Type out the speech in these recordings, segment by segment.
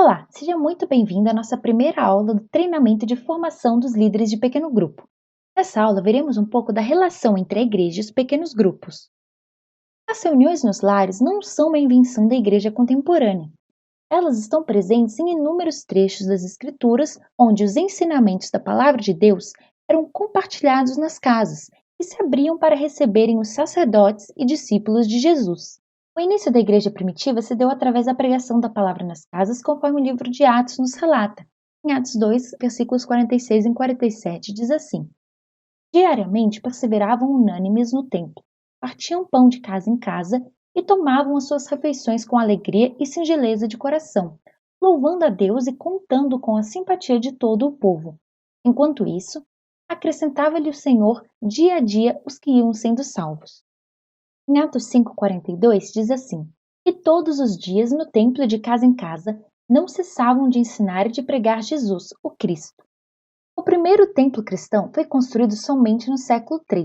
Olá, seja muito bem-vindo à nossa primeira aula do treinamento de formação dos líderes de pequeno grupo. Nessa aula, veremos um pouco da relação entre a igreja e os pequenos grupos. As reuniões nos lares não são uma invenção da igreja contemporânea. Elas estão presentes em inúmeros trechos das Escrituras, onde os ensinamentos da Palavra de Deus eram compartilhados nas casas e se abriam para receberem os sacerdotes e discípulos de Jesus. O início da igreja primitiva se deu através da pregação da palavra nas casas, conforme o livro de Atos nos relata. Em Atos 2, versículos 46 e 47, diz assim: Diariamente perseveravam unânimes no templo, partiam pão de casa em casa e tomavam as suas refeições com alegria e singeleza de coração, louvando a Deus e contando com a simpatia de todo o povo. Enquanto isso, acrescentava-lhe o Senhor dia a dia os que iam sendo salvos. Em Atos 5,42 diz assim: E todos os dias no templo de casa em casa não cessavam de ensinar e de pregar Jesus, o Cristo. O primeiro templo cristão foi construído somente no século III.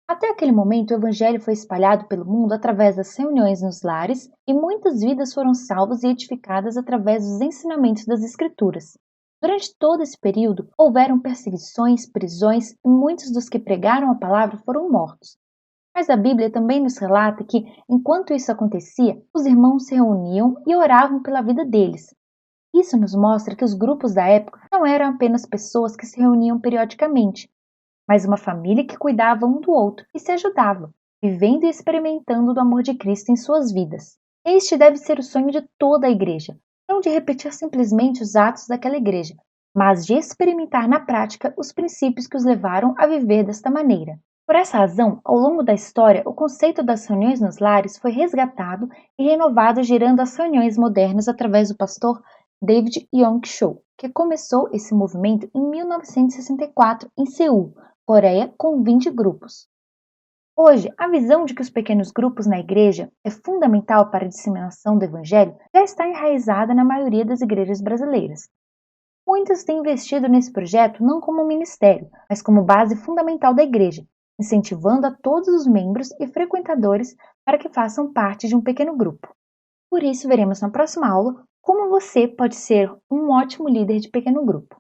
Até aquele momento, o evangelho foi espalhado pelo mundo através das reuniões nos lares e muitas vidas foram salvas e edificadas através dos ensinamentos das Escrituras. Durante todo esse período, houveram perseguições, prisões e muitos dos que pregaram a palavra foram mortos. Mas a Bíblia também nos relata que, enquanto isso acontecia, os irmãos se reuniam e oravam pela vida deles. Isso nos mostra que os grupos da época não eram apenas pessoas que se reuniam periodicamente, mas uma família que cuidava um do outro e se ajudava, vivendo e experimentando do amor de Cristo em suas vidas. Este deve ser o sonho de toda a igreja, não de repetir simplesmente os atos daquela igreja, mas de experimentar na prática os princípios que os levaram a viver desta maneira. Por essa razão, ao longo da história, o conceito das reuniões nos lares foi resgatado e renovado, gerando as reuniões modernas através do pastor David Yong Cho, que começou esse movimento em 1964 em Seul, Coreia, com 20 grupos. Hoje, a visão de que os pequenos grupos na igreja é fundamental para a disseminação do evangelho já está enraizada na maioria das igrejas brasileiras. Muitos têm investido nesse projeto não como um ministério, mas como base fundamental da igreja, incentivando a todos os membros e frequentadores para que façam parte de um pequeno grupo. Por isso, veremos na próxima aula como você pode ser um ótimo líder de pequeno grupo.